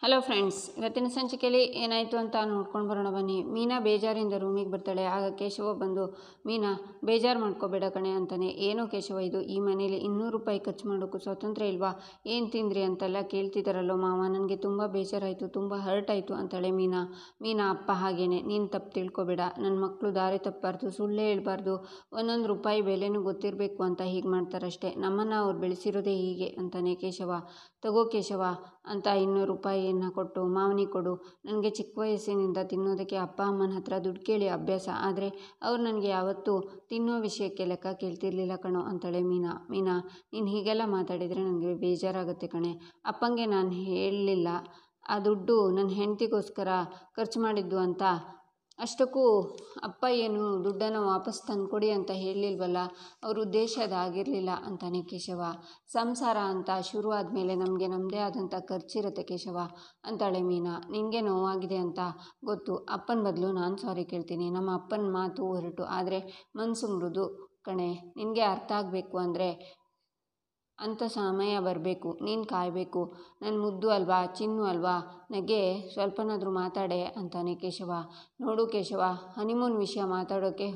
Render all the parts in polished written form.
Hello friends, ಇವತ್ತಿನ ಸಂಚಿಕೆಯಲ್ಲಿ ಏನಾಯಿತು ಅಂತ ನೋಡ್ಕೊಂಡು ಬರೋಣ ಬನ್ನಿ. ಮೀನಾ ಬೇಜಾರಿಂದ ರೂಮಿಗೆ ಬರ್ತಾಳೆ. ಆಗ ಕೇಶವ ಬಂದು, ಮೀನಾ ಬೇಜಾರು ಮಾಡ್ಕೋಬೇಡ ಕಣೆ ಅಂತಾನೆ. ಏನೋ ಕೇಶವ ಇದು, ಈ ಮನೇಲಿ 200 ರೂಪಾಯಿ ಖರ್ಚು ಮಾಡೋಕ್ಕೂ ಸ್ವಾತಂತ್ರ್ಯ ಇಲ್ವಾ? ಏನು ತಿಂದ್ರಿ ಅಂತೆಲ್ಲ ಕೇಳ್ತಿದ್ದಾರಲ್ಲೋ ಮಾವ, ನನಗೆ ತುಂಬ ಬೇಜಾರಾಯಿತು, ತುಂಬ ಹರ್ಟ್ ಆಯಿತು ಅಂತಾಳೆ ಮೀನಾ ಅಪ್ಪ ಹಾಗೇನೆ, ನೀನು ತಪ್ಪು ತಿಳ್ಕೊಬೇಡ. ನನ್ನ ಮಕ್ಕಳು ದಾರಿ ತಪ್ಪಬಾರ್ದು, ಸುಳ್ಳೇ ಹೇಳ್ಬಾರ್ದು, ಒಂದೊಂದು ರೂಪಾಯಿ ಬೆಲೆನೂ ಗೊತ್ತಿರಬೇಕು ಅಂತ ಹೀಗೆ ಮಾಡ್ತಾರಷ್ಟೇ. ನಮ್ಮನ್ನು ಅವ್ರು ಬೆಳೆಸಿರೋದೇ ಹೀಗೆ ಅಂತಾನೆ ಕೇಶವ. ತಗೋ ಕೇಶವ ಅಂತ 200 ರೂಪಾಯಿಯನ್ನು ಕೊಟ್ಟು, ಮಾವನಿಗೆ ಕೊಡು. ನನಗೆ ಚಿಕ್ಕ ವಯಸ್ಸಿನಿಂದ ತಿನ್ನೋದಕ್ಕೆ ಅಪ್ಪ ಅಮ್ಮನ ಹತ್ರ ದುಡ್ಡು ಕೇಳಿ ಅಭ್ಯಾಸ. ಆದರೆ ಅವ್ರು ನನಗೆ ಯಾವತ್ತೂ ತಿನ್ನೋ ವಿಷಯಕ್ಕೆ ಲೆಕ್ಕ ಕೇಳ್ತಿರ್ಲಿಲ್ಲ ಕಣೋ ಅಂತಾಳೆ ಮೀನಾ. ನೀನು ಹೀಗೆಲ್ಲ ಮಾತಾಡಿದರೆ ನನಗೆ ಬೇಜಾರಾಗುತ್ತೆ ಕಣೆ. ಅಪ್ಪಂಗೆ ನಾನು ಹೇಳಲಿಲ್ಲ ಆ ದುಡ್ಡು ನನ್ನ ಹೆಂಡತಿಗೋಸ್ಕರ ಖರ್ಚು ಮಾಡಿದ್ದು ಅಂತ. ಅಷ್ಟಕ್ಕೂ ಅಪ್ಪ ಏನು ದುಡ್ಡನ್ನು ವಾಪಸ್ ತಂದುಕೊಡಿ ಅಂತ ಹೇಳಲಿಲ್ವಲ್ಲ, ಅವ್ರ ಉದ್ದೇಶ ಅದಾಗಿರಲಿಲ್ಲ ಅಂತಾನೆ ಕೇಶವ. ಸಂಸಾರ ಅಂತ ಶುರು ಆದಮೇಲೆ ನಮಗೆ ನಮ್ಮದೇ ಆದಂಥ ಖರ್ಚಿರುತ್ತೆ ಕೇಶವ ಅಂತಾಳೆ ಮೀನಾ. ನಿನಗೆ ನೋವಾಗಿದೆ ಅಂತ ಗೊತ್ತು, ಅಪ್ಪನ ಬದಲು ನಾನು ಸಾರಿ ಕೇಳ್ತೀನಿ. ನಮ್ಮ ಅಪ್ಪನ ಮಾತು ಹೊರಟು, ಆದರೆ ಮನಸ್ಸು ಮೃದು ಕಣೆ. ನಿನಗೆ ಅರ್ಥ ಆಗಬೇಕು ಅಂದರೆ ಅಂಥ ಸಮಯ ಬರಬೇಕು, ನೀನು ಕಾಯಬೇಕು. ನನ್ನ ಮುದ್ದು ಅಲ್ವಾ, ಚಿನ್ನು ಅಲ್ವಾ, ನನಗೆ ಸ್ವಲ್ಪನಾದರೂ ಮಾತಾಡೆ ಅಂತಾನೆ ಕೇಶವ. ನೋಡು ಕೇಶವ, ಹನಿಮೂನ್ ವಿಷಯ ಮಾತಾಡೋಕ್ಕೆ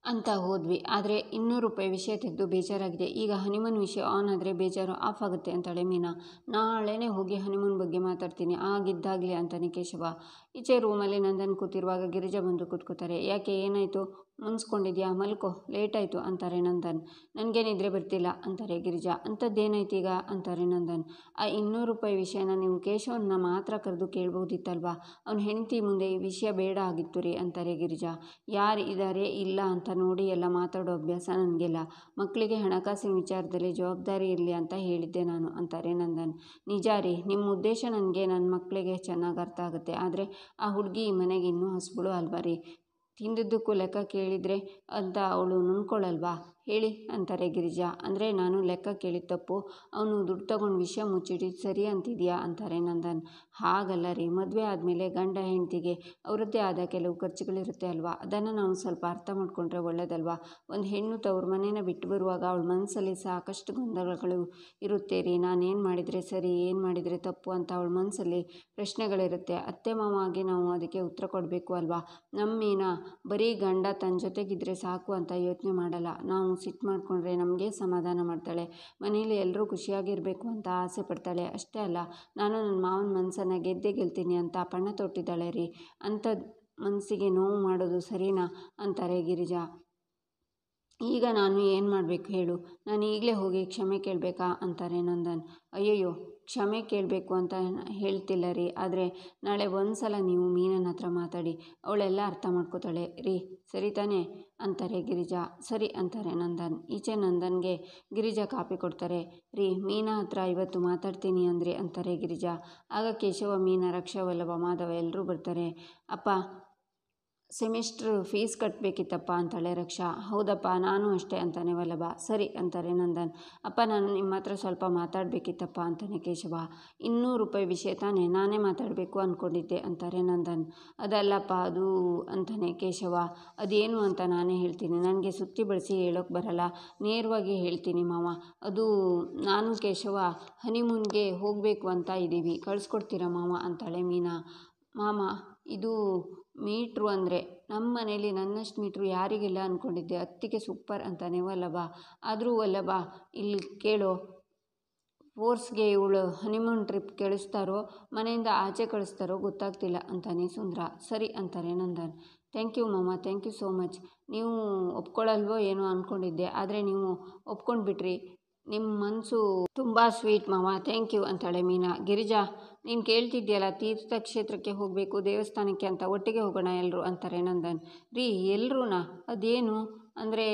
ಅಂತ ಹೋದ್ವಿ, ಆದರೆ 200 ರೂಪಾಯಿ ವಿಷಯ ತೆಗೆದು ಬೇಜಾರಾಗಿದೆ. ಈಗ ಹನಿಮೂನ್ ವಿಷಯ ಆನ್ ಆದರೆ ಬೇಜಾರು ಆಫ್ ಆಗುತ್ತೆ ಅಂತಾಳೆ ಮೀನಾ. ನಾಳೆನೇ ಹೋಗಿ ಹನಿಮೂನ್ ಬಗ್ಗೆ ಮಾತಾಡ್ತೀನಿ, ಆಗಿದ್ದಾಗಲಿ ಅಂತಾನೆ ಕೇಶವ. ಈಚೆ ರೂಮಲ್ಲಿ ನಂದನ್ ಕೂತಿರುವಾಗ ಗಿರಿಜಾ ಬಂದು ಕೂತ್ಕೋತಾರೆ. ಯಾಕೆ, ಏನಾಯಿತು, ಮುನ್ಸ್ಕೊಂಡಿದ್ಯಾ, ಮಲ್ಕೋ, ಲೇಟ್ ಆಯಿತು ಅಂತಾರೆ ನಂದನ್. ನನಗೆ ನಿದ್ರೆ ಬರ್ತಿಲ್ಲ ಅಂತಾರೆ ಗಿರಿಜಾ. ಅಂಥದ್ದೇನಾಯ್ತು ಈಗ ಅಂತಾರೆ ನಂದನ್. ಆ 200 ರೂಪಾಯಿ ವಿಷಯನ ನೀವು ಕೇಶವನ್ನ ಮಾತ್ರ ಕರೆದು ಕೇಳ್ಬೋದಿತ್ತಲ್ವಾ, ಅವ್ನ ಹೆಂಡತಿ ಮುಂದೆ ಈ ವಿಷಯ ಬೇಡ ಆಗಿತ್ತು ರೀ ಅಂತಾರೆ ಗಿರಿಜಾ. ಯಾರು ಇದ್ದಾರೆ ಇಲ್ಲ ಅಂತ ನೋಡಿ ಎಲ್ಲ ಮಾತಾಡೋ ಅಭ್ಯಾಸ ನನಗಿಲ್ಲ. ಮಕ್ಕಳಿಗೆ ಹಣಕಾಸಿನ ವಿಚಾರದಲ್ಲಿ ಜವಾಬ್ದಾರಿ ಇರಲಿ ಅಂತ ಹೇಳಿದ್ದೆ ನಾನು ಅಂತಾರೆ ನಂದನ್. ನಿಜ ರೀ, ನಿಮ್ಮ ಉದ್ದೇಶ ನನಗೆ ನನ್ನ ಮಕ್ಕಳಿಗೆ ಚೆನ್ನಾಗಿ ಅರ್ಥ ಆಗುತ್ತೆ. ಆದರೆ ಆ ಹುಡುಗಿ ಈ ಮನೆಗೆ ಇನ್ನೂ ಹೊಸಬಳು ಅಲ್ವಾ ರೀ, ತಿಂದಿದ್ದಕ್ಕೂ ಲೆಕ್ಕ ಕೇಳಿದರೆ ಅಂತ ಅವಳು ನುಣ್ಕೊಳ್ಳಲ್ವಾ ಹೇಳಿ ಅಂತಾರೆ ಗಿರಿಜಾ. ಅಂದರೆ ನಾನು ಲೆಕ್ಕ ಕೇಳಿದ ತಪ್ಪು, ಅವನು ದುಡ್ಡು ತಗೊಂಡು ವಿಷಯ ಮುಚ್ಚಿಟ್ಟಿದ್ದು ಸರಿ ಅಂತಿದೆಯಾ ಅಂತಾರೆ ನಂದನ್. ಹಾಗಲ್ಲ ರೀ, ಮದುವೆ ಆದಮೇಲೆ ಗಂಡ ಹೆಂಡತಿಗೆ ಅವರದ್ದೇ ಆದ ಕೆಲವು ಖರ್ಚುಗಳಿರುತ್ತೆ ಅಲ್ವಾ, ಅದನ್ನು ನಾವು ಸ್ವಲ್ಪ ಅರ್ಥ ಮಾಡ್ಕೊಂಡ್ರೆ ಒಳ್ಳೇದಲ್ವಾ. ಒಂದು ಹೆಣ್ಣು ತವ್ರ ಮನೇನ ಬಿಟ್ಟು ಬರುವಾಗ ಅವಳ ಮನಸ್ಸಲ್ಲಿ ಸಾಕಷ್ಟು ಗೊಂದಲಗಳು ಇರುತ್ತೆ ರೀ. ನಾನು ಏನು ಮಾಡಿದರೆ ಸರಿ, ಏನು ಮಾಡಿದರೆ ತಪ್ಪು ಅಂತ ಅವಳ ಮನಸ್ಸಲ್ಲಿ ಪ್ರಶ್ನೆಗಳಿರುತ್ತೆ. ಅತ್ತೆ ಮಾವ ಆಗಿ ನಾವು ಅದಕ್ಕೆ ಉತ್ತರ ಕೊಡಬೇಕು ಅಲ್ವಾ. ನಮ್ಮ ಮೀನಾ ಬರೀ ಗಂಡ ತನ್ನ ಜೊತೆಗಿದ್ರೆ ಸಾಕು ಅಂತ ಯೋಚನೆ ಮಾಡಲ್ಲ. ನಾವು ಸಿಟ್ಟು ಮಾಡಿಕೊಂಡ್ರೆ ನಮಗೆ ಸಮಾಧಾನ ಮಾಡ್ತಾಳೆ, ಮನೇಲಿ ಎಲ್ಲರೂ ಖುಷಿಯಾಗಿರಬೇಕು ಅಂತ ಆಸೆ ಪಡ್ತಾಳೆ. ಅಷ್ಟೇ ಅಲ್ಲ, ನಾನು ನನ್ನ ಮಾವನ ಮನಸ್ಸನ್ನು ಗೆಲ್ತೀನಿ ಅಂತ ಪಣ ತೊಟ್ಟಿದ್ದಾಳೆ ರೀ. ಅಂಥ ಮನಸ್ಸಿಗೆ ನೋವು ಮಾಡೋದು ಸರಿನಾ ಅಂತಾರೆ ಗಿರಿಜಾ. ಈಗ ನಾನು ಏನು ಮಾಡಬೇಕು ಹೇಳು, ನಾನು ಈಗಲೇ ಹೋಗಿ ಕ್ಷಮೆ ಕೇಳಬೇಕಾ ಅಂತಾರೆ ನಂದನ್. ಅಯ್ಯಯ್ಯೋ, ಕ್ಷಮೆ ಕೇಳಬೇಕು ಅಂತ ಹೇಳ್ತಿಲ್ಲ ರೀ, ಆದರೆ ನಾಳೆ ಒಂದು ಸಲ ನೀವು ಮೀನನ ಹತ್ರ ಮಾತಾಡಿ, ಅವಳೆಲ್ಲ ಅರ್ಥ ಮಾಡ್ಕೋತಾಳೆ ರೀ, ಸರಿ ತಾನೇ ಅಂತಾರೆ ಗಿರಿಜಾ. ಸರಿ ಅಂತಾರೆ ನಂದನ್. ಈಚೆ ನಂದನ್ಗೆ ಗಿರಿಜಾ ಕಾಪಿ ಕೊಡ್ತಾರೆ. ರೀ, ಮೀನಾ ಹತ್ರ ಇವತ್ತು ಮಾತಾಡ್ತೀನಿ ಅಂದ್ರಿ ಅಂತಾರೆ ಗಿರಿಜಾ. ಆಗ ಕೇಶವ, ಮೀನಾ, ರಕ್ಷಾ, ವಲ್ಲಭ, ಮಾಧವ ಎಲ್ಲರೂ ಬರ್ತಾರೆ. ಅಪ್ಪ, ಸೆಮಿಸ್ಟ್ರ್ ಫೀಸ್ ಕಟ್ಟಬೇಕಿತ್ತಪ್ಪ ಅಂತಾಳೆ ರಕ್ಷಾ. ಹೌದಪ್ಪ, ನಾನು ಅಷ್ಟೇ ಅಂತಾನೆ ವಲ್ಲಭ. ಸರಿ ಅಂತಾರೆ ನಂದನ್. ಅಪ್ಪ, ನಾನು ನಿಮ್ಮ ಹತ್ರ ಸ್ವಲ್ಪ ಮಾತಾಡಬೇಕಿತ್ತಪ್ಪ ಅಂತಾನೆ ಕೇಶವ. 200 ರೂಪಾಯಿ ವಿಷಯ ತಾನೇ, ನಾನೇ ಮಾತಾಡಬೇಕು ಅಂದ್ಕೊಂಡಿದ್ದೆ ಅಂತಾರೆ ನಂದನ್. ಅದಲ್ಲಪ್ಪ, ಅದು ಅಂತಾನೆ ಕೇಶವ. ಅದೇನು ಅಂತ ನಾನೇ ಹೇಳ್ತೀನಿ, ನನಗೆ ಸುತ್ತಿ ಬಳಸಿ ಹೇಳೋಕ್ಕೆ ಬರಲ್ಲ, ನೇರವಾಗಿ ಹೇಳ್ತೀನಿ ಮಾವ. ಅದು ನಾನು ಕೇಶವ ಹನಿಮೂನ್ಗೆ ಹೋಗಬೇಕು ಅಂತ ಇದ್ದೀವಿ, ಕಳಿಸ್ಕೊಡ್ತೀರಾ ಮಾವ ಅಂತಾಳೆ ಮೀನಾ. ಮಾಮ, ಇದು ಮೀಟ್ರು ಅಂದರೆ ನಮ್ಮ ಮನೇಲಿ ನನ್ನಷ್ಟು ಮೀಟ್ರು ಯಾರಿಗಿಲ್ಲ ಅಂದ್ಕೊಂಡಿದ್ದೆ, ಅತ್ತಿಗೆ ಸೂಪರ್ ಅಂತಾನೆ ವಲ್ಲಭ. ಆದರೂ ವಲ್ಲಭ, ಇಲ್ಲಿ ಕೇಳೋ, ಫೋರ್ಸ್ಗೆ ಇವಳು ಹನಿಮೂನ್ ಟ್ರಿಪ್ ಕಳಿಸ್ತಾರೋ ಮನೆಯಿಂದ ಆಚೆ ಕಳಿಸ್ತಾರೋ ಗೊತ್ತಾಗ್ತಿಲ್ಲ ಅಂತಾನೆ ಸುಂದರ. ಸರಿ ಅಂತಾರೆ ನಂದನ್. ಥ್ಯಾಂಕ್ ಯು ಮಾಮ, ಥ್ಯಾಂಕ್ ಯು ಸೋ ಮಚ್. ನೀವು ಒಪ್ಕೊಳ್ಳಲ್ವೋ ಏನೋ ಅಂದ್ಕೊಂಡಿದ್ದೆ, ಆದರೆ ನೀವು ಒಪ್ಕೊಂಡ್ಬಿಟ್ರಿ. ನಿಮ್ಮ ಮನಸ್ಸು ತುಂಬ ಸ್ವೀಟ್ ಮಾವ, ಥ್ಯಾಂಕ್ ಯು ಅಂತಾಳೆ ಮೀನಾ. ಗಿರಿಜಾ, ನೀನು ಕೇಳ್ತಿದ್ಯಲ್ಲ, ತೀರ್ಥಕ್ಷೇತ್ರಕ್ಕೆ ಹೋಗಬೇಕು, ದೇವಸ್ಥಾನಕ್ಕೆ ಅಂತ, ಒಟ್ಟಿಗೆ ಹೋಗೋಣ ಎಲ್ಲರೂ ಅಂತಾರೆ ನಂದನ್. ರೀ, ಎಲ್ರೂನಾ, ಅದೇನು ಅಂದರೆ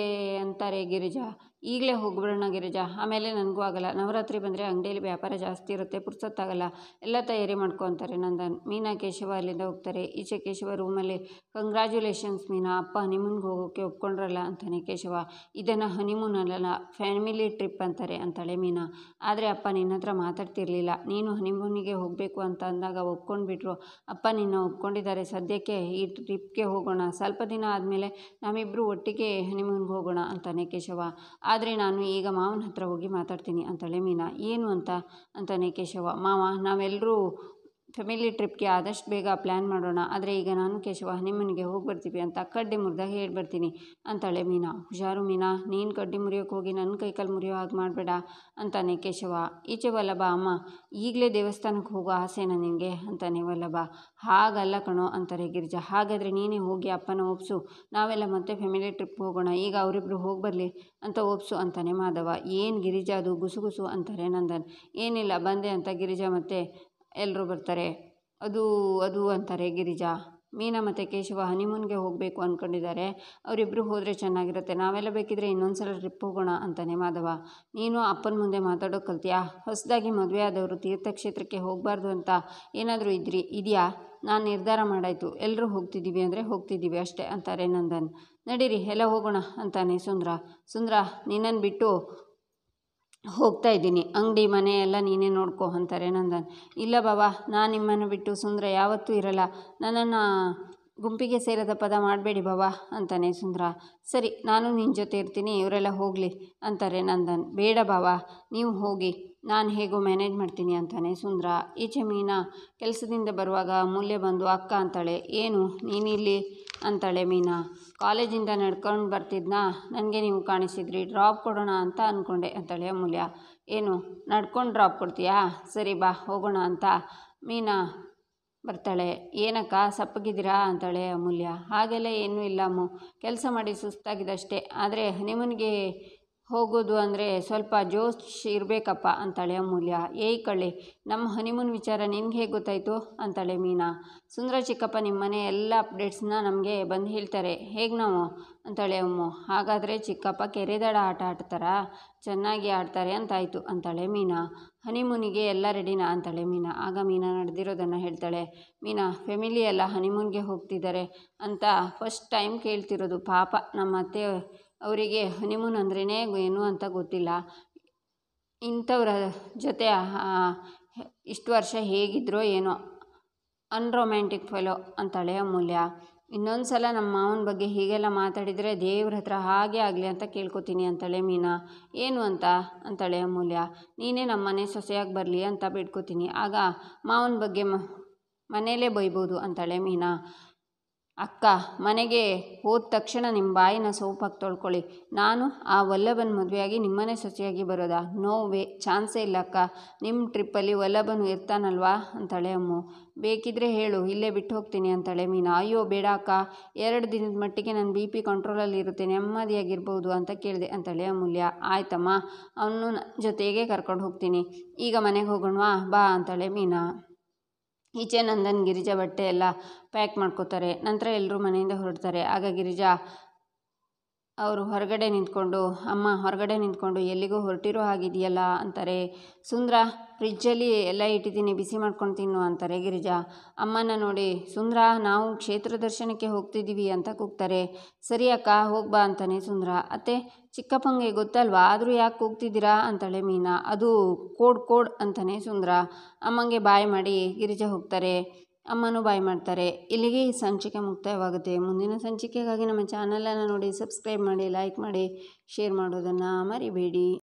ಅಂತಾರೆ ಗಿರಿಜಾ. ಈಗಲೇ ಹೋಗ್ಬಿಡೋಣ ಗಿರಿಜಾ, ಆಮೇಲೆ ನನಗೂ ಆಗಲ್ಲ. ನವರಾತ್ರಿ ಬಂದರೆ ಅಂಗಡಿಯಲ್ಲಿ ವ್ಯಾಪಾರ ಜಾಸ್ತಿ ಇರುತ್ತೆ, ಪುರ್ಸೊತ್ತಾಗಲ್ಲ, ಎಲ್ಲ ತಯಾರಿ ಮಾಡ್ಕೊ ಅಂತಾರೆ ನಂದನ್. ಮೀನಾ, ಕೇಶವ ಅಲ್ಲಿಂದ ಹೋಗ್ತಾರೆ. ಈಚೆ ಕೇಶವ ರೂಮಲ್ಲಿ, ಕಂಗ್ರ್ಯಾಚುಲೇಷನ್ಸ್ ಮೀನಾ, ಅಪ್ಪ ಹನಿಮೂನ್ಗೆ ಹೋಗೋಕ್ಕೆ ಒಪ್ಕೊಂಡ್ರಲ್ಲ ಅಂತಾನೆ ಕೇಶವ. ಇದನ್ನು ಹನಿಮೂನ್ ಅಲ್ಲ, ಫ್ಯಾಮಿಲಿ ಟ್ರಿಪ್ ಅಂತಾಳೆ ಮೀನಾ. ಆದರೆ ಅಪ್ಪ ನಿನ್ನ ಹತ್ರ ಮಾತಾಡ್ತಿರ್ಲಿಲ್ಲ, ನೀನು ಹನಿಮೂನಿಗೆ ಹೋಗಬೇಕು ಅಂತ ಅಂದಾಗ ಒಪ್ಕೊಂಡ್ಬಿಟ್ರು. ಅಪ್ಪ ನಿನ್ನ ಒಪ್ಕೊಂಡಿದ್ದಾರೆ, ಸದ್ಯಕ್ಕೆ ಈ ಟ್ರಿಪ್ಗೆ ಹೋಗೋಣ, ಸ್ವಲ್ಪ ದಿನ ಆದಮೇಲೆ ನಾವಿಬ್ಬರು ಒಟ್ಟಿಗೆ ಹನಿಮೂನ್ಗೆ ಹೋಗೋಣ ಅಂತಾನೆ ಕೇಶವ. ಆದರೆ ನಾನು ಈಗ ಮಾವನ ಹತ್ರ ಹೋಗಿ ಮಾತಾಡ್ತೀನಿ ಅಂತಾಳೆ ಮೀನಾ. ಏನು ಅಂತ ಅಂತಾನೆ ಕೇಶವ. ಮಾವ, ನಾವೆಲ್ಲರೂ ಫ್ಯಾಮಿಲಿ ಟ್ರಿಪ್ಗೆ ಆದಷ್ಟು ಬೇಗ ಪ್ಲ್ಯಾನ್ ಮಾಡೋಣ. ಆದರೆ ಈಗ ನಾನು ಕೇಶವ ಹನಿಮೂನ್ಗೆ ಹೋಗಿ ಬರ್ತೀವಿ ಅಂತ ಕಡ್ಡಿ ಮುರಿದಾಗ ಹೇಳಿ ಬರ್ತೀನಿ ಅಂತಾಳೆ ಮೀನಾ. ಹುಷಾರು ಮೀನಾ, ನೀನು ಕಡ್ಡಿ ಮುರಿಯೋಕೆ ಹೋಗಿ ನನ್ನ ಕೈಕಾಲು ಮುರಿಯೋ ಹಾಗೆ ಮಾಡಬೇಡ ಅಂತಾನೆ ಕೇಶವ. ಈಚೆ ವಲ್ಲಭ, ಅಮ್ಮ ಈಗಲೇ ದೇವಸ್ಥಾನಕ್ಕೆ ಹೋಗೋ ಆಸೆನಾ ನಿನಗೆ ಅಂತಾನೆ ವಲ್ಲಭ. ಹಾಗಲ್ಲ ಕಣೋ ಅಂತಾರೆ ಗಿರಿಜಾ. ಹಾಗಾದರೆ ನೀನೇ ಹೋಗಿ ಅಪ್ಪನ ಒಪ್ಸು, ನಾವೆಲ್ಲ ಮತ್ತೆ ಫ್ಯಾಮಿಲಿ ಟ್ರಿಪ್ಗೆ ಹೋಗೋಣ, ಈಗ ಅವರಿಬ್ಬರು ಹೋಗಿ ಬರಲಿ ಅಂತ ಒಪ್ಸು ಅಂತಾನೆ ಮಾಧವ. ಏನು ಗಿರಿಜಾ ಅದು ಗುಸುಗುಸು ಅಂತಾರೆ ನಂದನ್. ಏನಿಲ್ಲ ಬಂದೆ ಅಂತ ಗಿರಿಜಾ ಮತ್ತೆ ಎಲ್ಲರೂ ಬರ್ತಾರೆ. ಅದು ಅದು ಅಂತಾರೆ ಗಿರಿಜಾ. ಮೀನಾ ಮತ್ತು ಕೇಶವ ಹನಿಮೂನ್ಗೆ ಹೋಗಬೇಕು ಅಂದ್ಕೊಂಡಿದ್ದಾರೆ. ಅವರಿಬ್ಬರು ಹೋದರೆ ಚೆನ್ನಾಗಿರುತ್ತೆ. ನಾವೆಲ್ಲ ಬೇಕಿದ್ರೆ ಇನ್ನೊಂದು ಸಲ ಟ್ರಿಪ್ ಹೋಗೋಣ ಅಂತಾನೆ ಮಾಧವ. ನೀನು ಅಪ್ಪನ ಮುಂದೆ ಮಾತಾಡೋಕೆ ಕಲ್ತಿಯಾ? ಹೊಸದಾಗಿ ಮದುವೆ ಆದವರು ತೀರ್ಥಕ್ಷೇತ್ರಕ್ಕೆ ಹೋಗಬಾರ್ದು ಅಂತ ಏನಾದರೂ ಇದೆಯಾ? ನಾನು ನಿರ್ಧಾರ ಮಾಡಾಯಿತು. ಎಲ್ಲರೂ ಹೋಗ್ತಿದ್ದೀವಿ ಅಂದರೆ ಹೋಗ್ತಿದ್ದೀವಿ ಅಷ್ಟೇ ಅಂತಾರೆ ನಂದನ್. ನಡೀರಿ ಎಲ್ಲ ಹೋಗೋಣ ಅಂತಾನೆ ಸುಂದ್ರ ನಿನ್ನನ್ನು ಬಿಟ್ಟು ಹೋಗ್ತಾ ಇದ್ದೀನಿ, ಅಂಗಡಿ ಮನೆ ಎಲ್ಲ ನೀನೇ ನೋಡ್ಕೊ ಅಂತಾರೆ ನಂದನ್. ಇಲ್ಲ ಬಾಬಾ, ನಾನು ನಿಮ್ಮನ್ನು ಬಿಟ್ಟು ಸುಂದ್ರ ಯಾವತ್ತೂ ಇರಲ್ಲ, ನನ್ನನ್ನು ಗುಂಪಿಗೆ ಸೇರದ ಪದ ಮಾಡಬೇಡಿ ಬಾಬಾ ಅಂತಾನೆ ಸುಂದ್ರ. ಸರಿ, ನಾನು ನಿನ್ನ ಜೊತೆ ಇರ್ತೀನಿ, ಇವರೆಲ್ಲ ಹೋಗಲಿ ಅಂತಾರೆ ನಂದನ್. ಬೇಡ ಬಾಬಾ, ನೀವು ಹೋಗಿ, ನಾನು ಹೇಗೋ ಮ್ಯಾನೇಜ್ ಮಾಡ್ತೀನಿ ಅಂತಾನೆ ಸುಂದ್ರ. ಈಚೆ ಮೀನಾ ಕೆಲಸದಿಂದ ಬರುವಾಗ ಅಮೂಲ್ಯ ಬಂದು ಅಕ್ಕ ಅಂತಾಳೆ. ಏನು ನೀನಿಲ್ಲಿ ಅಂತಾಳೆ ಮೀನಾ. ಕಾಲೇಜಿಂದ ನಡ್ಕೊಂಡು ಬರ್ತಿದ್ನಾ, ನನಗೆ ನೀವು ಕಾಣಿಸಿದ್ರಿ, ಡ್ರಾಪ್ ಕೊಡೋಣ ಅಂತ ಅಂದ್ಕೊಂಡೆ ಅಂತಾಳೆ ಅಮೂಲ್ಯ. ಏನು ನಡ್ಕೊಂಡು ಡ್ರಾಪ್ ಕೊಡ್ತೀಯಾ? ಸರಿ ಬಾ ಹೋಗೋಣ ಅಂತ ಮೀನಾ ಬರ್ತಾಳೆ. ಏನಕ್ಕ ಸಪ್ಪಗಿದ್ದೀರಾ ಅಂತಾಳೆ ಅಮೂಲ್ಯ. ಹಾಗೆಲ್ಲ ಏನೂ ಇಲ್ಲ ಅಮ್ಮು, ಕೆಲಸ ಮಾಡಿ ಸುಸ್ತಾಗಿದ್ದಷ್ಟೇ. ಆದರೆ ಹನಿಮೂನ್ಗೆ ಹೋಗೋದು ಅಂದರೆ ಸ್ವಲ್ಪ ಜೋಶ್ ಇರಬೇಕಪ್ಪ ಅಂತಾಳೆ ಅಮೂಲ್ಯ. ಏಯ್ ಕಳ್ಳಿ, ನಮ್ಮ ಹನಿಮೂನ್ ವಿಚಾರ ನಿನ್ಗೆ ಹೇಗೆ ಗೊತ್ತಾಯಿತು ಅಂತಾಳೆ ಮೀನಾ. ಸುಂದರ ಚಿಕ್ಕಪ್ಪ ನಿಮ್ಮ ಮನೆ ಎಲ್ಲ ಅಪ್ಡೇಟ್ಸ್ನ ನಮಗೆ ಬಂದು ಹೇಳ್ತಾರೆ. ಹೇಗೆ ನಾವು ಅಂತಾಳೆ ಅಮ್ಮು. ಹಾಗಾದರೆ ಚಿಕ್ಕಪ್ಪ ಕೆರೆದಡ ಆಟ ಆಡ್ತಾರಾ? ಚೆನ್ನಾಗಿ ಆಡ್ತಾರೆ ಅಂತಾಯಿತು ಅಂತಾಳೆ ಮೀನಾ. ಹನಿಮೂನಿಗೆ ಎಲ್ಲ ರೆಡಿನಾ ಅಂತಾಳೆ ಮೀನಾ. ಆಗ ಮೀನಾ ನಡೆದಿರೋದನ್ನು ಹೇಳ್ತಾಳೆ. ಮೀನಾ ಫ್ಯಾಮಿಲಿ ಎಲ್ಲ ಹನಿಮೂನ್ಗೆ ಹೋಗ್ತಿದ್ದಾರೆ ಅಂತ ಫಸ್ಟ್ ಟೈಮ್ ಕೇಳ್ತಿರೋದು. ಪಾಪ ನಮ್ಮ ಅತ್ತೆ ಅವರಿಗೆ ಹನಿಮೂನ್ ಅಂದ್ರೇ ಏನು ಅಂತ ಗೊತ್ತಿಲ್ಲ. ಇಂಥವ್ರ ಜೊತೆ ಇಷ್ಟು ವರ್ಷ ಹೇಗಿದ್ರೋ ಏನೋ, ಅನ್ರೊಮ್ಯಾಂಟಿಕ್ ಫೆಲೋ ಅಂತಾಳೆ ಅಮೂಲ್ಯ. ಇನ್ನೊಂದು ಸಲ ನಮ್ಮ ಮಾವನ ಬಗ್ಗೆ ಹೀಗೆಲ್ಲ ಮಾತಾಡಿದರೆ ದೇವ್ರ ಹತ್ರ ಹಾಗೆ ಆಗಲಿ ಅಂತ ಕೇಳ್ಕೊತೀನಿ ಅಂತಾಳೆ ಮೀನಾ. ಏನು ಅಂತ ಅಂತಾಳೆ ಅಮೂಲ್ಯ. ನೀನೇ ನಮ್ಮ ಮನೆ ಸೊಸೆಯಾಗಿ ಬರಲಿ ಅಂತ ಬೇಡ್ಕೊತೀನಿ, ಆಗ ಮಾವನ ಬಗ್ಗೆ ಮನೇಲೇ ಬೈಬೋದು ಅಂತಾಳೆ ಮೀನಾ. ಅಕ್ಕ, ಮನೆಗೆ ಹೋದ ತಕ್ಷಣ ನಿಮ್ಮ ಬಾಯಿನ ಸೋಪಾಗಿ ತೊಳ್ಕೊಳ್ಳಿ. ನಾನು ಆ ವಲ್ಲಭನ ಮದುವೆಯಾಗಿ ನಿಮ್ಮನೆ ಸೊಸೆಯಾಗಿ ಬರೋದಾ? ನೋ ವೇ, ಚಾನ್ಸೇ ಇಲ್ಲ ಅಕ್ಕ. ನಿಮ್ಮ ಟ್ರಿಪ್ಪಲ್ಲಿ ವಲ್ಲಭನು ಇರ್ತಾನಲ್ವಾ ಅಂತಾಳೆ ಅಮ್ಮು. ಬೇಕಿದ್ರೆ ಹೇಳು, ಇಲ್ಲೇ ಬಿಟ್ಟು ಹೋಗ್ತೀನಿ ಅಂತಾಳೆ ಮೀನಾ. ಅಯ್ಯೋ ಬೇಡ ಅಕ್ಕ, 2 ದಿನದ ಮಟ್ಟಿಗೆ ನನ್ನ BP ಕಂಟ್ರೋಲಲ್ಲಿ ಇರುತ್ತೆ, ನೆಮ್ಮದಿಯಾಗಿರ್ಬೋದು ಅಂತ ಕೇಳಿದೆ ಅಂತಾಳೆ ಅಮೂಲ್ಯ. ಆಯ್ತಮ್ಮ, ಅವನು ಜೊತೆಗೆ ಕರ್ಕೊಂಡು ಹೋಗ್ತೀನಿ, ಈಗ ಮನೆಗೆ ಹೋಗೋಣವಾ ಬಾ ಅಂತಾಳೆ ಮೀನಾ. ಈಚೆ ನಂದನ್ ಗಿರಿಜಾ ಬಟ್ಟೆ ಎಲ್ಲ ಪ್ಯಾಕ್ ಮಾಡ್ಕೋತಾರೆ. ನಂತರ ಎಲ್ಲರೂ ಮನೆಯಿಂದ ಹೊರಡ್ತಾರೆ. ಆಗ ಗಿರಿಜಾ ಅವರು ಹೊರಗಡೆ ನಿಂತ್ಕೊಂಡು ಎಲ್ಲಿಗೂ ಹೊರಟಿರೋ ಹಾಗಿದೆಯಲ್ಲ ಅಂತಾರೆ. ಸುಂದ್ರ, ಫ್ರಿಜ್ಜಲ್ಲಿ ಎಲ್ಲ ಇಟ್ಟಿದ್ದೀನಿ, ಬಿಸಿ ಮಾಡ್ಕೊಂಡು ತಿನ್ನು ಅಂತಾರೆ ಗಿರಿಜಾ. ಅಮ್ಮನ ನೋಡಿ ಸುಂದ್ರ, ನಾವು ಕ್ಷೇತ್ರ ದರ್ಶನಕ್ಕೆ ಹೋಗ್ತಿದ್ದೀವಿ ಅಂತ ಕೂಗ್ತಾರೆ. ಸರಿ ಅಕ್ಕ, ಹೋಗ್ಬಾ ಅಂತಾನೆ ಸುಂದ್ರ. ಅತ್ತೆ, ಚಿಕ್ಕಪ್ಪಂಗೆ ಗೊತ್ತಲ್ವಾ, ಆದರೂ ಯಾಕೆ ಕೂಗ್ತಿದ್ದೀರಾ ಅಂತಾಳೆ ಮೀನಾ. ಅದು ಕೋಡ್ ಅಂತಾನೆ ಸುಂದ್ರ. ಅಮ್ಮಂಗೆ ಬಾಯ್ ಮಾಡಿ ಗಿರಿಜಾ ಹೋಗ್ತಾರೆ. ಅಮ್ಮನೂ ಬಾಯ್ ಮಾಡ್ತಾರೆ. ಇಲ್ಲಿಗೆ ಈ ಸಂಚಿಕೆ ಮುಕ್ತಾಯವಾಗುತ್ತೆ. ಮುಂದಿನ ಸಂಚಿಕೆಗಾಗಿ ನಮ್ಮ ಚಾನಲನ್ನು ನೋಡಿ, ಸಬ್ಸ್ಕ್ರೈಬ್ ಮಾಡಿ, ಲೈಕ್ ಮಾಡಿ, ಶೇರ್ ಮಾಡೋದನ್ನು ಮರಿಬೇಡಿ.